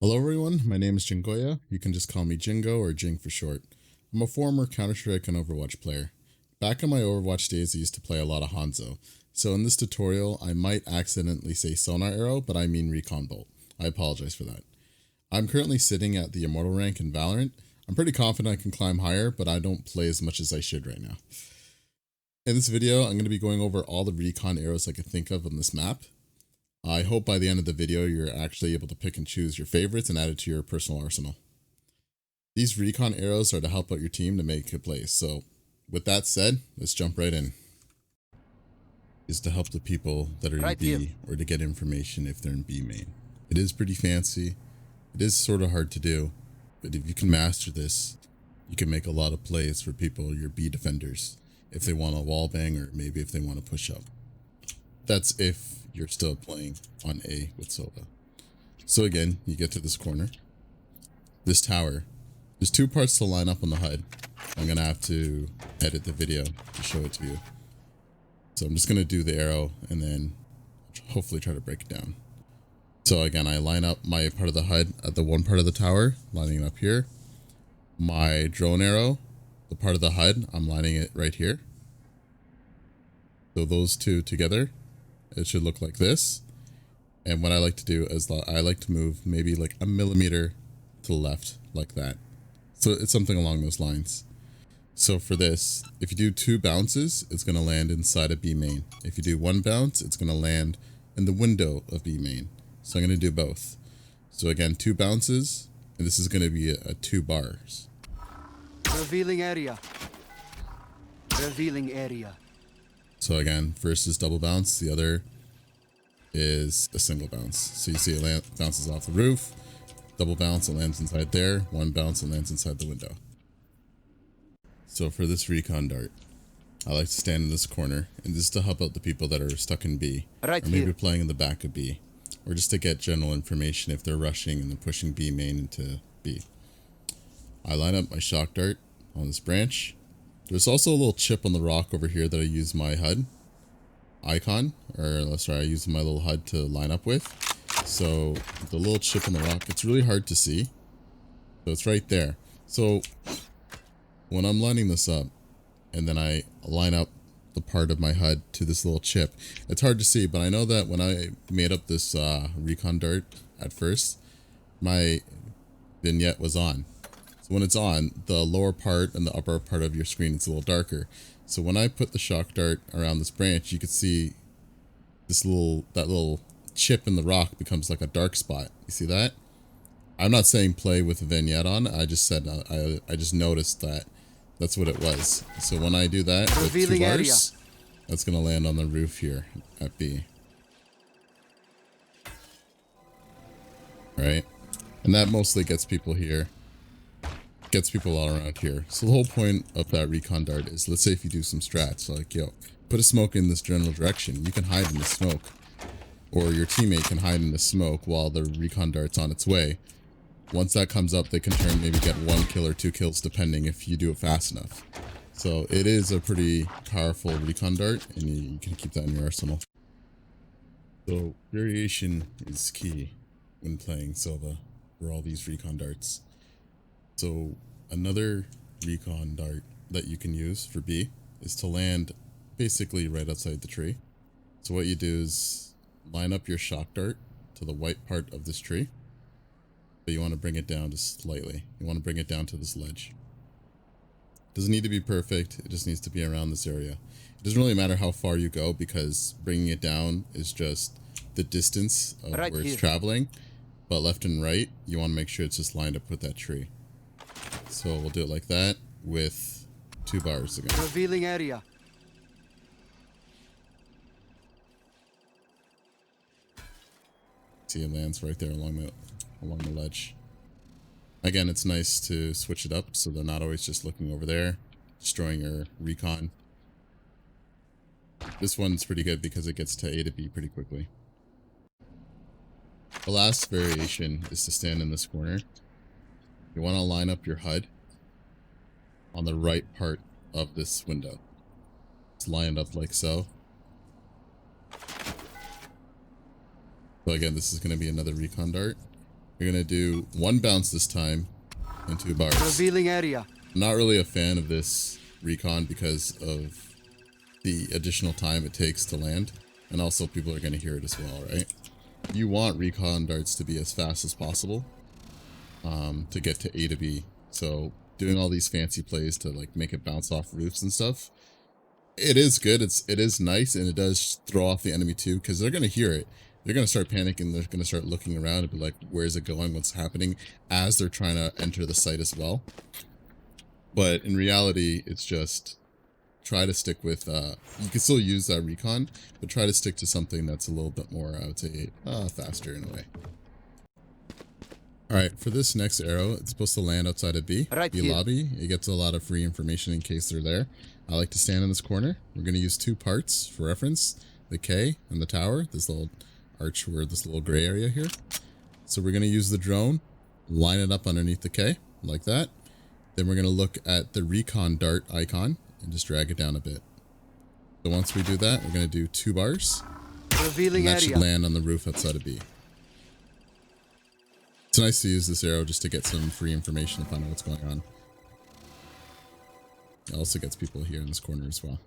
Hello everyone, my name is Jingoea. You can just call me Jingo or Jing for short. I'm a former Counter-Strike and Overwatch player. Back in my Overwatch days I used to play a lot of Hanzo. So in this tutorial I might accidentally say sonar arrow, but I mean recon bolt. I apologize for that. I'm currently sitting at the immortal rank in Valorant. I'm pretty confident I can climb higher, but I don't play as much as I should right now. In this video I'm going to be going over all the recon arrows I could think of on this map. I hope by the end of the video you're actually able to pick and choose your favorites and add it to your personal arsenal. These recon arrows are to help out your team to make good plays. So with that said, let's jump right in. Is to help the people that are in B or to get information if they're in B main. It is pretty fancy. It is sort of hard to do, but if you can master this, you can make a lot of plays for people, your B defenders, if they want a wall bang or maybe if they want to push up. That's if you're still playing on A with Sova. So again, you get to this corner. This tower. There's two parts to line up on the HUD. I'm going to have to edit the video to show it to you. So I'm just going to do the arrow and then hopefully try to break it down. So again, I line up my part of the HUD at the one part of the tower, lining it up here. My drone arrow, the part of the HUD, I'm lining it right here. So those two together, it should look like this. And what I like to do is I like to move maybe like a millimeter to the left like that. So it's something along those lines. So for this, if you do 2 bounces, it's going to land inside of B main. If you do 1 bounce, it's going to land in the window of B main. So I'm going to do both. So again, 2 bounces, and this is going to be a 2 bars. Revealing area. Revealing area. So again, first is double bounce, the other is a single bounce. So you see it bounces off the roof, double bounce, it lands inside there, 1 bounce, it lands inside the window. So for this recon dart, I like to stand in this corner, and this is to help out the people that are stuck in B, right or maybe here, playing in the back of B, or just to get general information if they're rushing and then pushing B main into B. I line up my shock dart on this branch. There's also a little chip on the rock over here that I use my HUD icon, or sorry, I use my little HUD to line up with. So the little chip on the rock, it's really hard to see. So it's right there. So when I'm lining this up and then I line up the part of my HUD to this little chip, it's hard to see, but I know that when I made up this recon dart at first, my vignette was on. So when it's on, the lower part and the upper part of your screen is a little darker. So when I put the shock dart around this branch, you could see this that little chip in the rock becomes like a dark spot. You see that? I'm not saying play with a vignette on. I just said I just noticed that that's what it was. So when I do that with 2 bars, that's gonna land on the roof here at B. Right? And that mostly gets people here. Gets people all around here. So the whole point of that recon dart is, let's say if you do some strats, like, yo, put a smoke in this general direction, you can hide in the smoke. Or your teammate can hide in the smoke while the recon dart's on its way. Once that comes up, they can turn, maybe get 1 kill or 2 kills, depending if you do it fast enough. So it is a pretty powerful recon dart, and you can keep that in your arsenal. So variation is key when playing Sova for all these recon darts. So another recon dart that you can use for B is to land basically right outside the tree. So what you do is line up your shock dart to the white part of this tree, but you want to bring it down just slightly. You want to bring it down to this ledge. Doesn't need to be perfect, it just needs to be around this area. It doesn't really matter how far you go, because bringing it down is just the distance of right where here, it's traveling, but left and right, you want to make sure it's just lined up with that tree. So we'll do it like that with 2 bars again. revealing area. See, it lands right there along the ledge. Again, it's nice to switch it up so they're not always just looking over there, destroying your recon. This one's pretty good because it gets to A to B pretty quickly. The last variation is to stand in this corner. You want to line up your HUD on the right part of this window. It's lined up like so. So again, this is going to be another recon dart. You're going to do 1 bounce this time and 2 bars. Revealing area. I'm not really a fan of this recon because of the additional time it takes to land. And also people are going to hear it as well, right? You want recon darts to be as fast as possible to get to A to B. So doing all these fancy plays to like make it bounce off roofs and stuff, it is good. It is nice, and it does throw off the enemy too, because they're going to hear it. They're going to start panicking. They're going to start looking around and be like, where's it going? What's happening? As they're trying to enter the site as well. But in reality, it's just try to stick with, you can still use that recon, but try to stick to something that's a little bit more, I would say, faster in a way. Alright, for this next arrow, it's supposed to land outside of B. Right B here. lobby. It gets a lot of free information in case they're there. I like to stand in this corner. We're going to use 2 parts for reference. The K and the tower. This little arch where this little gray area here. So we're going to use the drone, line it up underneath the K, like that. Then we're going to look at the recon dart icon and just drag it down a bit. So once we do that, we're going to do 2 bars. Revealing And that area. should land on the roof outside of B. It's nice to use this arrow just to get some free information to find out what's going on. It also gets people here in this corner as well.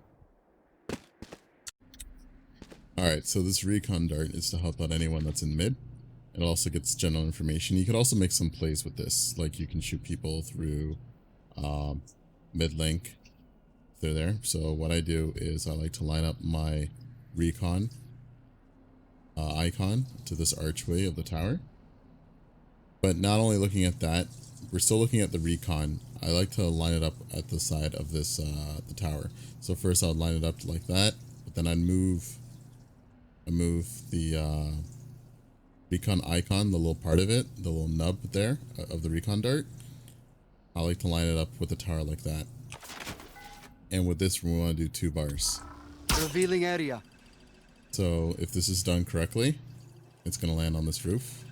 Alright, so this recon dart is to help out anyone that's in mid. It also gets general information. You could also make some plays with this. Like you can shoot people through mid link if they're there. So what I do is I like to line up my recon icon to this archway of the tower. But not only looking at that, we're still looking at the recon. I like to line it up at the side of this the tower. So first I'll line it up like that, but then I'd move the recon icon, the little part of it, the little nub there of the recon dart. I like to line it up with the tower like that. And with this, we want to do 2 bars. Revealing area. So if this is done correctly, it's going to land on this roof.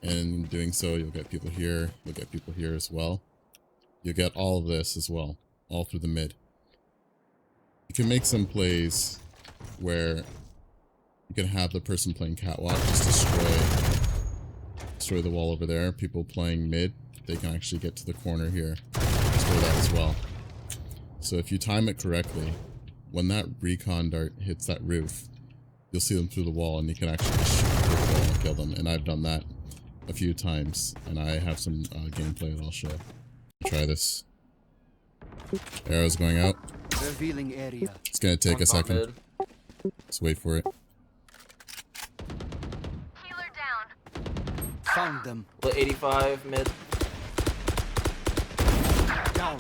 And in doing so, you'll get people here. You'll get people here as well. You'll get all of this as well, all through the mid. You can make some plays where you can have the person playing catwalk just destroy the wall over there. People playing mid, they can actually get to the corner here, destroy that as well. So if you time it correctly, when that recon dart hits that roof, you'll see them through the wall, and you can actually just shoot through the wall and kill them. And I've done that a few times, and I have some gameplay that I'll show. Try this. Arrows going out. Revealing area. It's gonna take a second. Mid. Just wait for it. Healer down. Found them. Lit 85 mid. Down.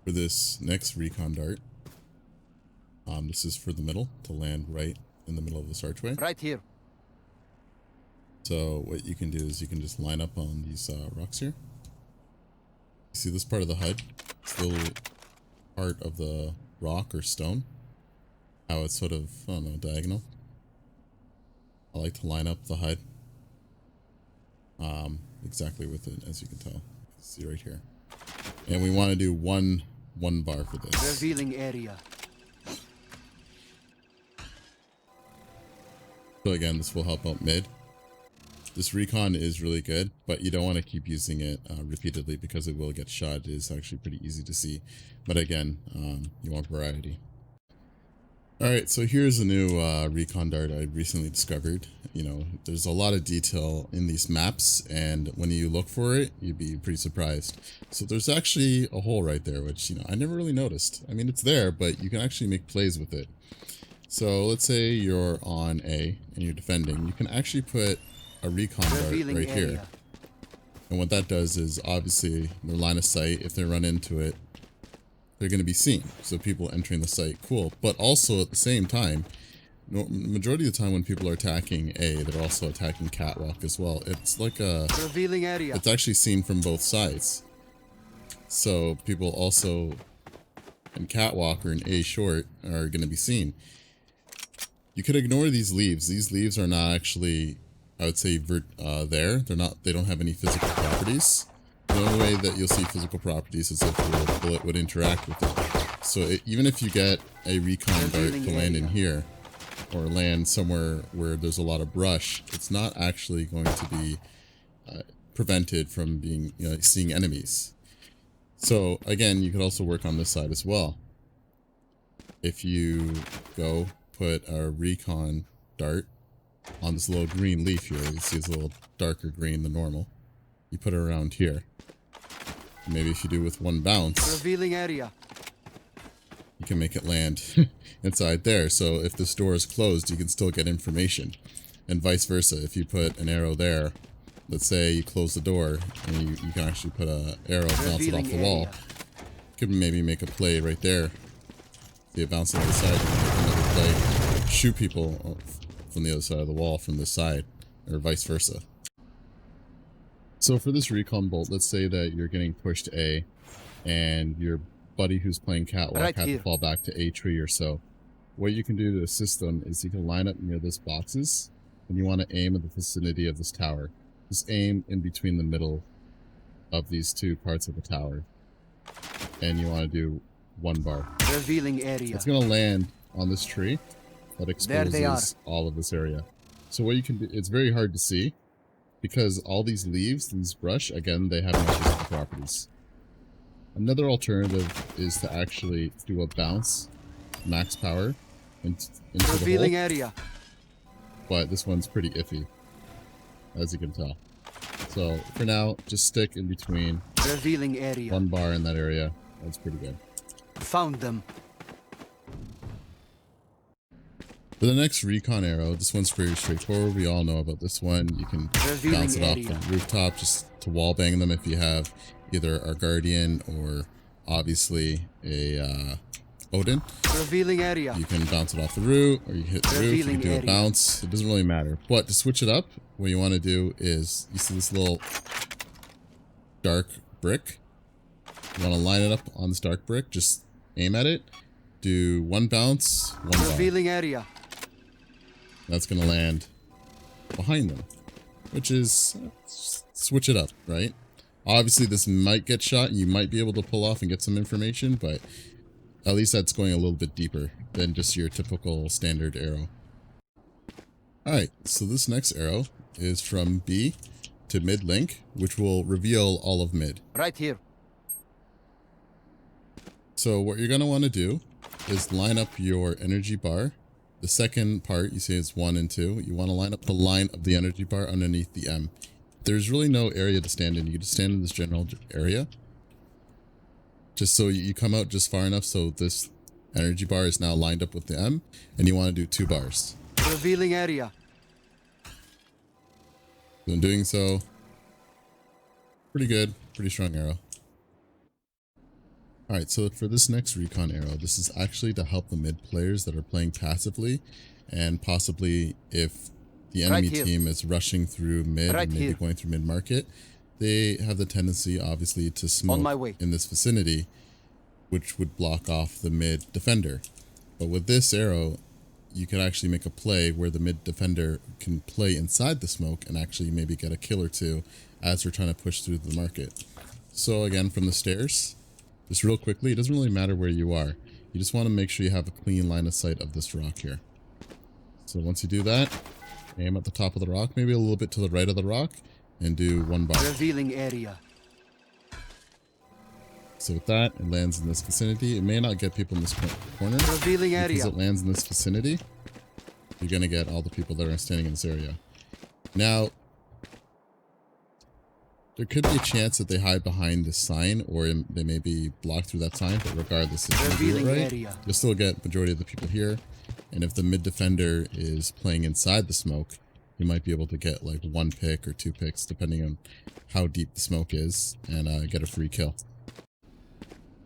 For this next recon dart, this is for the middle, to land right in the middle of this archway. Right here. So what you can do is you can just line up on these rocks here. You see this part of the HUD? This little part of the rock or stone. How it's sort of, I don't know, diagonal. I like to line up the HUD exactly with it, as you can tell. See right here. And we want to do one bar for this. Revealing area. So again, this will help out mid. This recon is really good, but you don't want to keep using it repeatedly because it will get shot. It is actually pretty easy to see. But again, you want variety. Alright, so here's a new recon dart I recently discovered. You know, there's a lot of detail in these maps, and when you look for it, you'd be pretty surprised. So there's actually a hole right there, which, you know, I never really noticed. I mean, it's there, but you can actually make plays with it. So let's say you're on A and you're defending. You can actually put a recon dart Revealing right area. here. And what that does is, obviously, their line of sight, if they run into it, they're going to be seen. So people entering the site, cool. But also at the same time, majority of the time when people are attacking A, they're also attacking catwalk as well. It's like a... Revealing area. It's actually seen from both sides. So people also in catwalk or in A short are going to be seen. You could ignore these leaves. These leaves are not actually, I would say, there. They don't have any physical properties. The only way that you'll see physical properties is if the bullet would interact with it. So even if you get a recon dart to land in here, or land somewhere where there's a lot of brush, it's not actually going to be prevented from being, seeing enemies. So again, you could also work on this side as well. If you go put a Recon dart on this little green leaf here, you see it's a little darker green than normal. You put it around here. Maybe if you do with one bounce, Revealing area. you can make it land inside there. So if this door is closed, you can still get information. And vice versa. If you put an arrow there, let's say you close the door and you can actually put an arrow, bounce it off the wall. You could maybe make a play right there. See it bounce on the side, and make another play. Shoot people from the other side of the wall from this side, or vice versa. So for this recon bolt, let's say that you're getting pushed A, and your buddy who's playing catwalk had to fall back to A tree or so. What you can do to assist them is you can line up near this boxes, and you want to aim at the vicinity of this tower. Just aim in between the middle of these two parts of the tower, and you want to do 1 bar. Revealing area. It's going to land on this tree that exposes all of this area. So what you can do, it's very hard to see because all these leaves, these brush, again, they have invisible properties. Another alternative is to actually do a bounce, max power, into Revealing the hole. area. But this one's pretty iffy, as you can tell. So for now, just stick in between. Revealing area. 1 bar in that area. That's pretty good. Found them. For the next recon arrow, this one's pretty straightforward. We all know about this one. You can bounce it off the rooftop just to wall bang them if you have either a guardian or obviously a Odin. Revealing area. You can bounce it off the roof, or you hit the roof, you can do a bounce. It doesn't really matter. But to switch it up, what you want to do is, you see this little dark brick? You want to line it up on this dark brick, just aim at it, do 1 bounce, 1 bar. Revealing area. That's going to land behind them, which is, switch it up, right? Obviously this might get shot and you might be able to pull off and get some information, but at least that's going a little bit deeper than just your typical standard arrow. Alright, so this next arrow is from B to mid link, which will reveal all of mid. Right here. So what you're going to want to do is line up your energy bar. The second part, you say is 1 and 2. You want to line up the line of the energy bar underneath the M. There's really no area to stand in. You just stand in this general area. Just so you come out just far enough so this energy bar is now lined up with the M. And you want to do 2 bars. Revealing area. So in doing so, pretty good. Pretty strong arrow. Alright, so for this next recon arrow, this is actually to help the mid players that are playing passively, and possibly if the enemy team is rushing through mid and maybe going through mid market, they have the tendency obviously to smoke in this vicinity, which would block off the mid defender. But with this arrow, you can actually make a play where the mid defender can play inside the smoke and actually maybe get a kill or 2 as they're trying to push through the market. So again, from the stairs, just real quickly, it doesn't really matter where you are. You just want to make sure you have a clean line of sight of this rock here. So once you do that, aim at the top of the rock, maybe a little bit to the right of the rock, and do 1 bar. Revealing area. So with that, it lands in this vicinity. It may not get people in this corner. Revealing area. Because it lands in this vicinity, you're going to get all the people that are standing in this area. Now, there could be a chance that they hide behind this sign, or they may be blocked through that sign, but regardless, if you do it right, you'll still get majority of the people here. And if the mid defender is playing inside the smoke, you might be able to get like 1 pick or 2 picks, depending on how deep the smoke is, and get a free kill.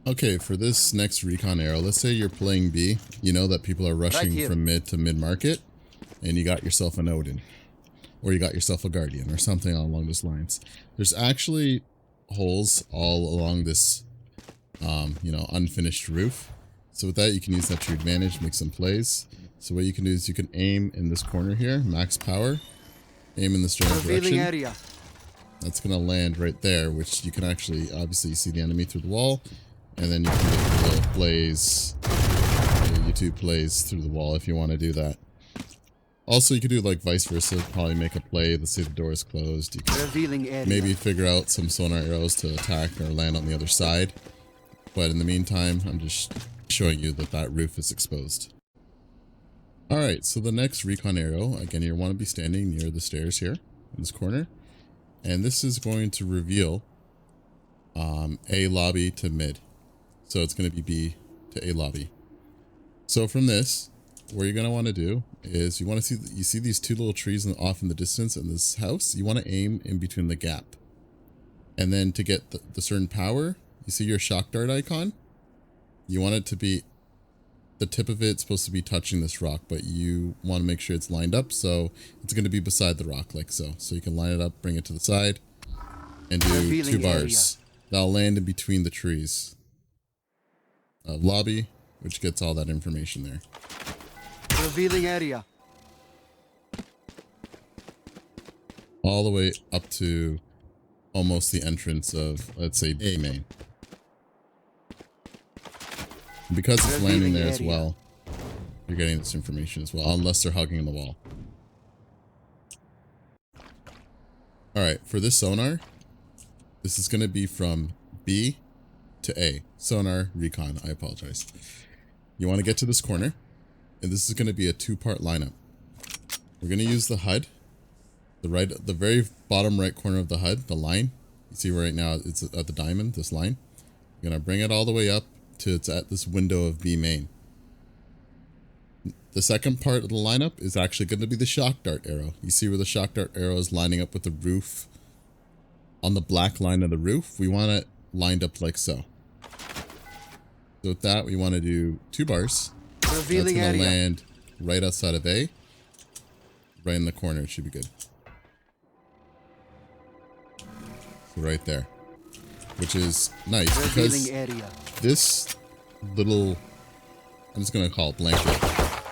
Okay, for this next recon arrow, let's say you're playing B, you know that people are rushing from mid to mid market, and you got yourself an Odin. Or you got yourself a guardian or something along those lines. There's actually holes all along this, unfinished roof. So with that, you can use that to your advantage, make some plays. So what you can do is you can aim in this corner here, max power, aim in this general direction. Area. That's going to land right there, which you can actually, obviously, see the enemy through the wall. And then you can get the plays, YouTube plays through the wall if you want to do that. Also, you could do like vice versa. Probably make a play. Let's say the door is closed. You can Revealing area. maybe figure out some sonar arrows to attack or land on the other side. But in the meantime, I'm just showing you that that roof is exposed. Alright, so the next recon arrow, again, you want to be standing near the stairs here in this corner. And this is going to reveal A lobby to mid. So it's going to be B to A lobby. So from this, what you're going to want to do is you want to see, you see these two little trees off in the distance in this house. You want to aim in between the gap. And then to get the certain power, you see your shock dart icon? You want it to be, the tip of it's supposed to be touching this rock, but you want to make sure it's lined up. So it's going to be beside the rock like so. So you can line it up, bring it to the side, and do Revealing 2 bars. That'll land in between the trees of lobby, which gets all that information there. Revealing area. All the way up to almost the entrance of, let's say, A main. Because it's landing there as well, you're getting this information as well, unless they're hugging the wall. Alright, for this sonar, this is going to be from B to A. Sonar, recon, I apologize. You want to get to this corner, and this is going to be a 2-part lineup. We're going to use the HUD, the very bottom right corner of the HUD, the line. You see right now it's at the diamond, this line. You're going to bring it all the way up to it's at this window of B main. The second part of the lineup is actually going to be the shock dart arrow. You see where the shock dart arrow is lining up with the roof on the black line of the roof? We want it lined up like so. So with that, we want to do 2 bars. Revealing That's going to area. land right outside of A. Right in the corner, it should be good. So right there. Which is nice because Revealing area. this little, I'm just going to call it blanket.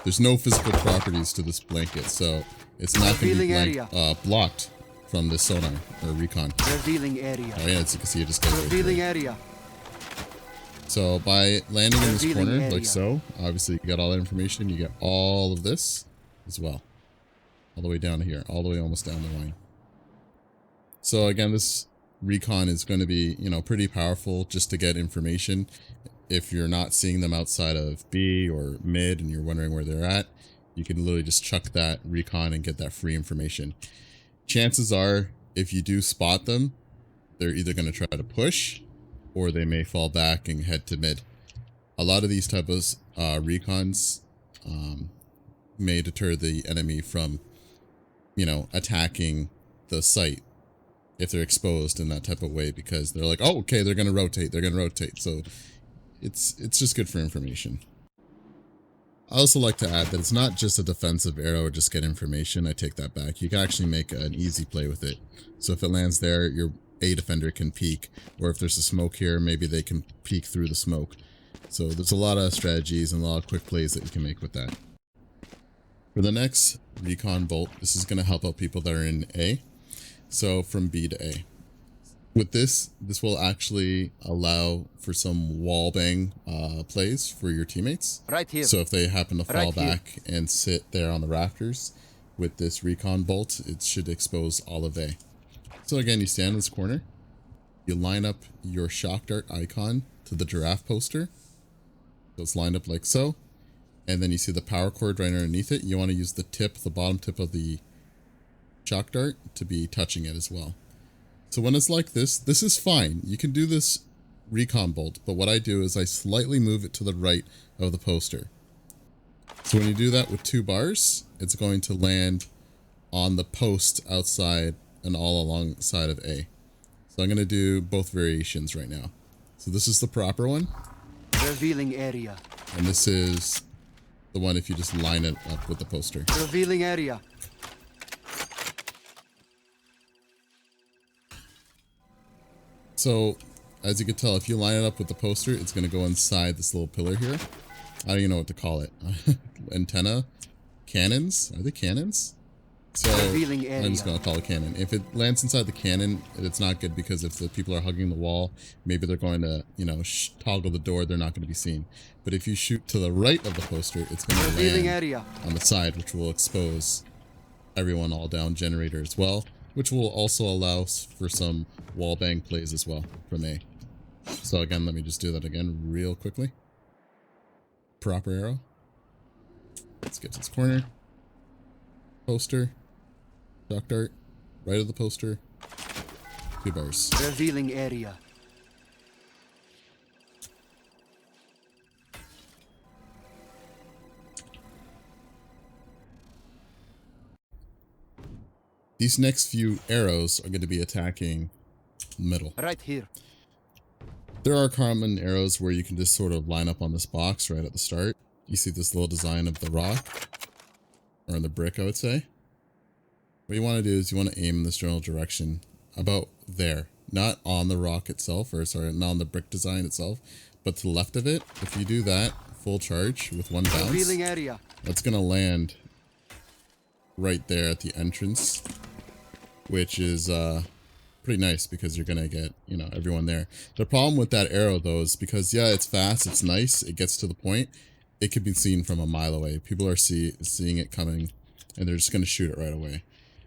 There's no physical properties to this blanket, so it's not going to be Revealing blocked from this sonar or recon. Revealing area. Oh yeah, as you can see, it just goes right Revealing through. area. So by landing in this Revealing corner area. like so, obviously you got all that information. You get all of this as well, all the way down here, all the way almost down the line. So again, this recon is going to be, you know, pretty powerful just to get information. If you're not seeing them outside of B or mid and you're wondering where they're at, you can literally just chuck that recon and get that free information. Chances are, if you do spot them, they're either going to try to push or they may fall back and head to mid. A lot of these type of recons may deter the enemy from, you know, attacking the site if they're exposed in that type of way, because they're like, oh, okay, they're going to rotate. So it's just good for information. I also like to add that it's not just a defensive arrow or just get information. I take that back. You can actually make an easy play with it. So if it lands there, your A defender can peek, or if there's a smoke here, maybe they can peek through the smoke. So there's a lot of strategies and a lot of quick plays that you can make with that. For the next recon bolt, this is going to help out people that are in A. So from B to A. With this will actually allow for some wall bang plays for your teammates. Right here. So if they happen to fall Right here. back and sit there on the rafters with this recon bolt, it should expose all of A. So again, you stand in this corner, you line up your shock dart icon to the giraffe poster. So it's lined up like so. And then you see the power cord right underneath it. You want to use the bottom tip of the shock dart to be touching it as well. So when it's like this, this is fine. You can do this recon bolt, but what I do is I slightly move it to the right of the poster. So when you do that with 2 bars, it's going to land on the post outside and all alongside of A. So I'm going to do both variations right now. So this is the proper one, Revealing area. and this is the one if you just line it up with the poster. Revealing area. So, as you can tell, if you line it up with the poster, it's going to go inside this little pillar here. I don't even know what to call it. Antenna? Cannons? Are they cannons? So Revealing area. I'm just gonna call it cannon. If it lands inside the cannon, it's not good because if the people are hugging the wall, maybe they're going to, you know, toggle the door. They're not going to be seen. But if you shoot to the right of the poster, it's going to Revealing land area. on the side, which will expose everyone all down generator as well, which will also allow for some wall bang plays as well from A. So again, let me just do that again real quickly. Proper arrow. Let's get to this corner. Poster. Shock dart. Right of the poster. 2 bars. Revealing area. These next few arrows are going to be attacking middle. Right here. There are common arrows where you can just sort of line up on this box right at the start. You see this little design of the rock, or in the brick, I would say. What you want to do is you want to aim in this general direction about there, not on the rock itself, or sorry, not on the brick design itself, but to the left of it. If you do that, full charge with 1 bounce, Revealing area. that's going to land right there at the entrance, which is pretty nice because you're gonna get, you know, everyone there. The problem with that arrow though is because, yeah, it's fast, it's nice, it gets to the point, it could be seen from a mile away. People are seeing it coming and they're just gonna shoot it right away.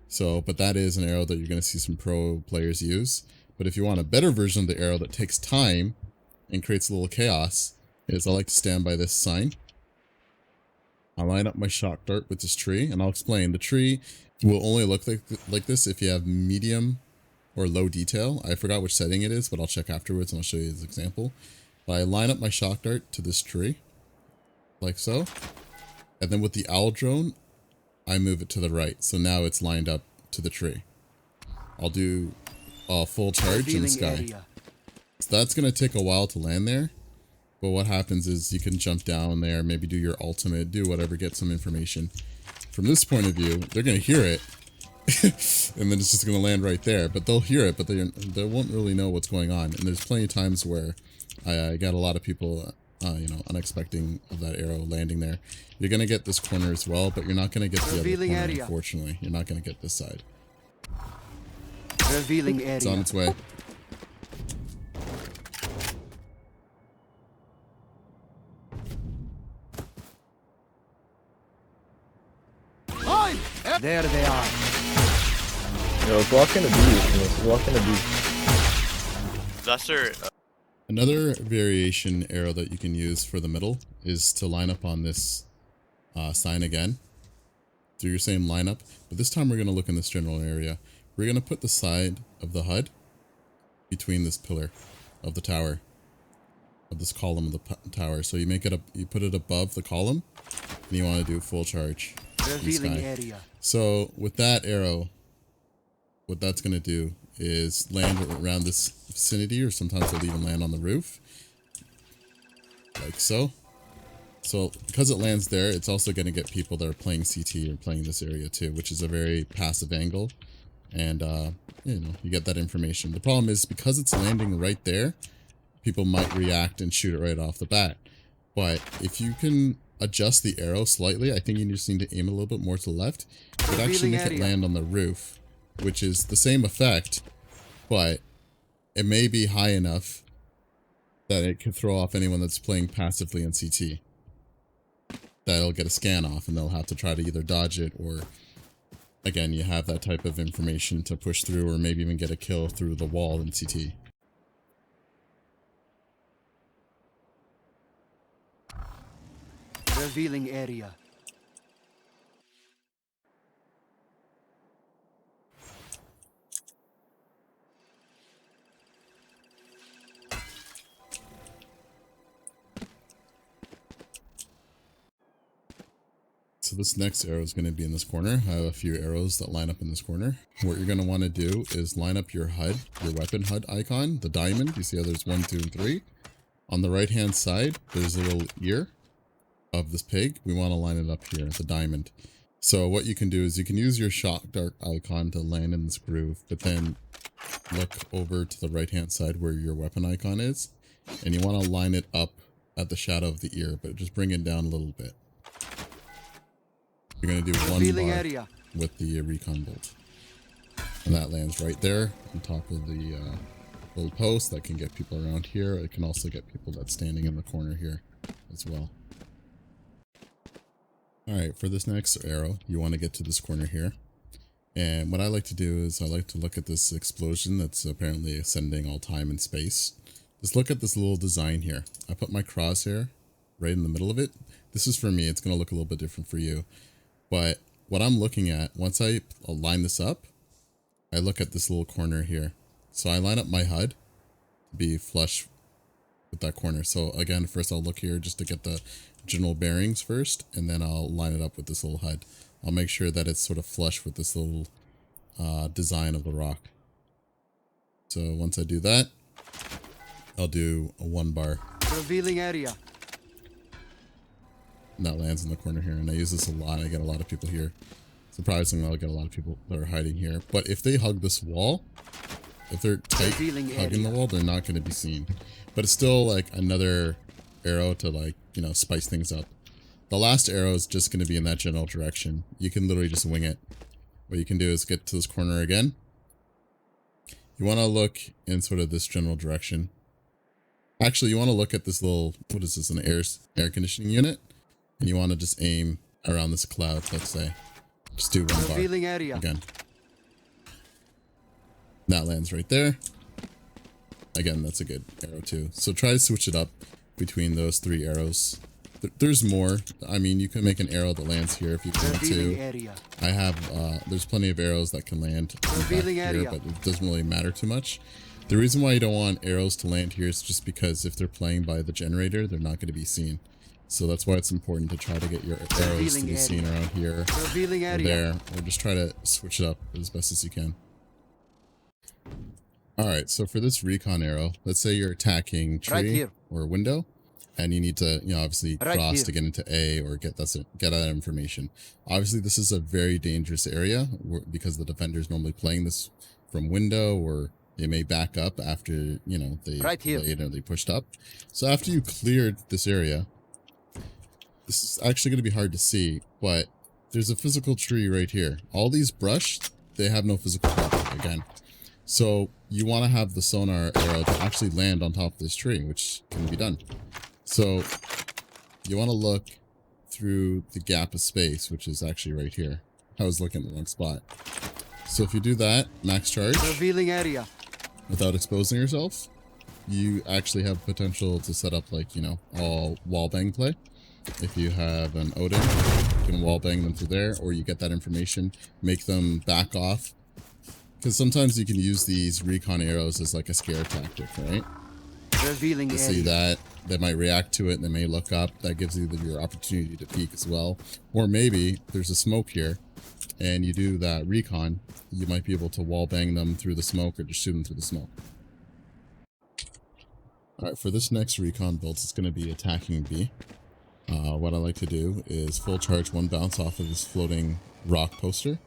So, but that is an arrow that you're gonna see some pro players use. But if you want a better version of the arrow that takes time and creates a little chaos, is I like to stand by this sign. I line up my shock dart with this tree, and I'll explain. The tree will only look like this if you have medium or low detail. I forgot which setting it is, but I'll check afterwards and I'll show you this example. But I line up my shock dart to this tree, like so. And then with the owl drone, I move it to the right. So now it's lined up to the tree. I'll do a full charge in the sky. Area. So that's going to take a while to land there. But what happens is you can jump down there, maybe do your ultimate, do whatever, get some information. From this point of view, they're going to hear it. And then it's just going to land right there. But they'll hear it, but they won't really know what's going on. And there's plenty of times where I got a lot of people, you know, unexpecting of that arrow landing there. You're going to get this corner as well, but you're not going to get the other corner, area. unfortunately. You're not going to get this side. Revealing area. It's on its way. There they are. Yo, let's walk into B. Let's walk into B. Lesser. Another variation arrow that you can use for the middle is to line up on this sign again. Do your same lineup, but this time we're going to look in this general area. We're going to put the side of the HUD between this pillar of the tower, of this column of the tower. So you make it up, you put it above the column, and you want to do full charge. Revealing area. So with that arrow, what that's going to do is land around this vicinity, or sometimes it'll even land on the roof. Like so. So because it lands there, it's also going to get people that are playing CT or playing this area too, which is a very passive angle. And, you know, you get that information. The problem is because it's landing right there, people might react and shoot it right off the bat. But if you can adjust the arrow slightly, I think you just need to aim a little bit more to the left. It would actually make it land on the roof, which is the same effect, but it may be high enough that it could throw off anyone that's playing passively in CT. That'll get a scan off and they'll have to try to either dodge it or, again, you have that type of information to push through or maybe even get a kill through the wall in CT. Revealing area. So this next arrow is going to be in this corner. I have a few arrows that line up in this corner. What you're going to want to do is line up your HUD, your weapon HUD icon, the diamond. You see how there's 1, 2, and 3. On the right hand side, there's a little ear of this pig. We want to line it up here, the diamond. So what you can do is you can use your shock dart icon to land in this groove, but then look over to the right hand side where your weapon icon is, and you want to line it up at the shadow of the ear, but just bring it down a little bit. You're going to do one Revealing bar. area. with the recon bolt. And that lands right there on top of the little post that can get people around here. It can also get people that's standing in the corner here as well. Alright, for this next arrow, you want to get to this corner here. And what I like to do is I like to look at this explosion that's apparently ascending all time and space. Just look at this little design here. I put my crosshair right in the middle of it. This is for me. It's going to look a little bit different for you. But what I'm looking at, once I line this up, I look at this little corner here. So I line up my HUD to be flush with that corner. So again, first I'll look here just to get the general bearings first, and then I'll line it up with this little HUD. I'll make sure that it's sort of flush with this little design of the rock. So once I do that, I'll do a 1 bar. Revealing area. And that lands in the corner here, and I use this a lot. I get a lot of people here. Surprisingly, I'll get a lot of people that are hiding here. But if they hug this wall, if they're tight hugging the wall, they're not going to be seen. But it's still like another arrow to, like, you know, spice things up. The last arrow is just going to be in that general direction. You can literally just wing it. What you can do is get to this corner again. You want to look in sort of this general direction. Actually, you want to look at this little, what is this, an air conditioning unit? And you want to just aim around this cloud, let's say. Just do 1 bar again. That lands right there. Again, that's a good arrow too. So try to switch it up between those 3 arrows. There's more. I mean, you can make an arrow that lands here if you want to. I have, there's plenty of arrows that can land back here, but it doesn't really matter too much. The reason why you don't want arrows to land here is just because if they're playing by the generator, they're not going to be seen. So that's why it's important to try to get your arrows to be seen around here, or there, or just try to switch it up as best as you can. Alright, so for this recon arrow, let's say you're attacking tree or window, and you need to, you know, obviously cross to get into A or get that information. Obviously, this is a very dangerous area because the defender's normally playing this from window, or they may back up after, you know, they pushed up. So after you cleared this area, this is actually going to be hard to see, but there's a physical tree right here. All these brush, they have no physical property again. So you want to have the sonar arrow to actually land on top of this tree, which can be done. So you want to look through the gap of space, which is actually right here. I was looking at the wrong spot. So if you do that, max charge, revealing area, without exposing yourself, you actually have potential to set up, like, you know, all wall bang play. If you have an Odin, you can wall bang them through there, or you get that information, make them back off. Because sometimes you can use these recon arrows as like a scare tactic, right? Revealing to see that they might react to it and they may look up. That gives you your opportunity to peek as well. Or maybe there's a smoke here and you do that recon, you might be able to wall bang them through the smoke or just shoot them through the smoke. Alright, for this next recon build, it's going to be attacking B. What I like to do is full charge 1 bounce off of this floating rock poster.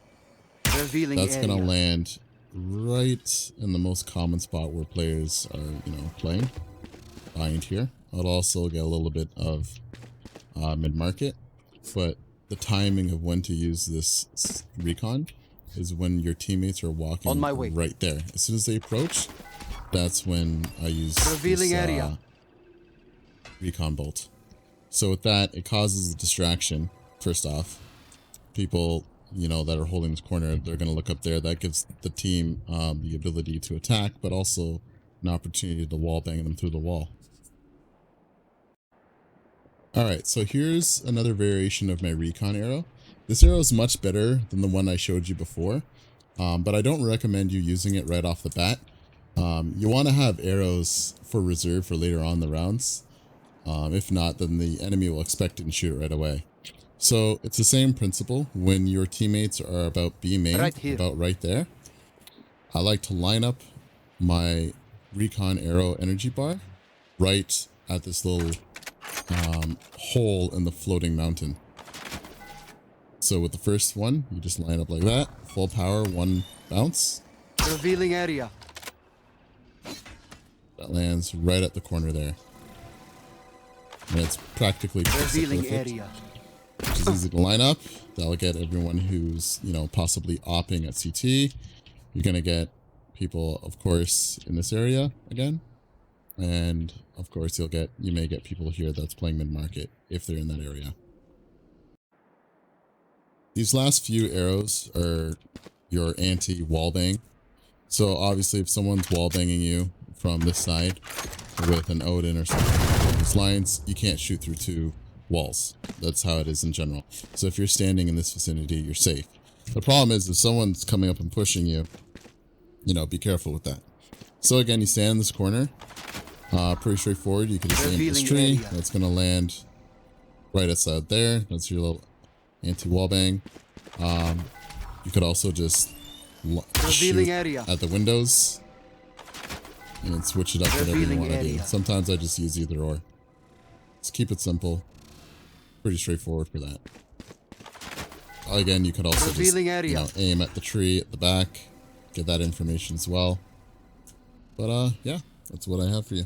Revealing That's going to land right in the most common spot where players are, you know, playing. Behind here. I'll also get a little bit of mid-market, but the timing of when to use this recon is when your teammates are walking on my way. Right there. As soon as they approach, that's when I use revealing this, recon bolt. So with that, it causes a distraction. First off, people, you know, that are holding this corner, they're going to look up there. That gives the team the ability to attack, but also an opportunity to wall bang them through the wall. Alright, so here's another variation of my recon arrow. This arrow is much better than the one I showed you before, but I don't recommend you using it right off the bat. You want to have arrows for reserve for later on in the rounds. If not, then the enemy will expect it and shoot it right away. So it's the same principle. When your teammates are about B main, about right there, I like to line up my recon arrow energy bar right at this little hole in the floating mountain. So with the first one, you just line up like that, full power, 1 bounce. Revealing area. That lands right at the corner there. And it's practically revealing perfect, area. which is easy to line up. That'll get everyone who's, you know, possibly opping at CT. You're going to get people, of course, in this area again. And of course, you may get people here that's playing mid-market if they're in that area. These last few arrows are your anti-wallbang. So obviously if someone's wallbanging you from this side with an Odin or something along these lines, you can't shoot through 2 walls. That's how it is in general. So if you're standing in this vicinity, you're safe. The problem is if someone's coming up and pushing you, you know, be careful with that. So again, you stand in this corner. Pretty straightforward. You can just aim at this tree. That's going to land right outside there. That's your little anti-wallbang. You could also just shoot area. at the windows and switch it up whatever you want to do. Sometimes I just use either or. Just keep it simple. Pretty straightforward for that. Again, you could also just, you know, aim at the tree at the back. Get that information as well. But yeah, that's what I have for you.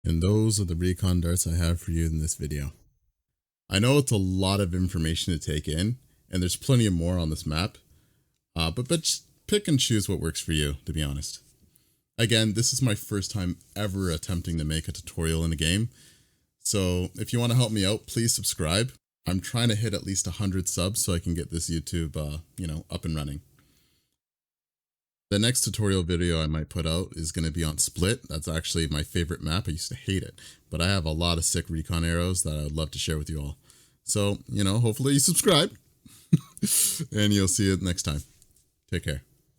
And those are the recon darts I have for you in this video. I know it's a lot of information to take in, and there's plenty of more on this map. But just pick and choose what works for you, to be honest. Again, this is my first time ever attempting to make a tutorial in a game. So if you want to help me out, please subscribe. I'm trying to hit at least 100 subs so I can get this YouTube, you know, up and running. The next tutorial video I might put out is going to be on Split. That's actually my favorite map. I used to hate it, but I have a lot of sick recon arrows that I would love to share with you all. So, you know, hopefully you subscribe and you'll see it next time. Take care.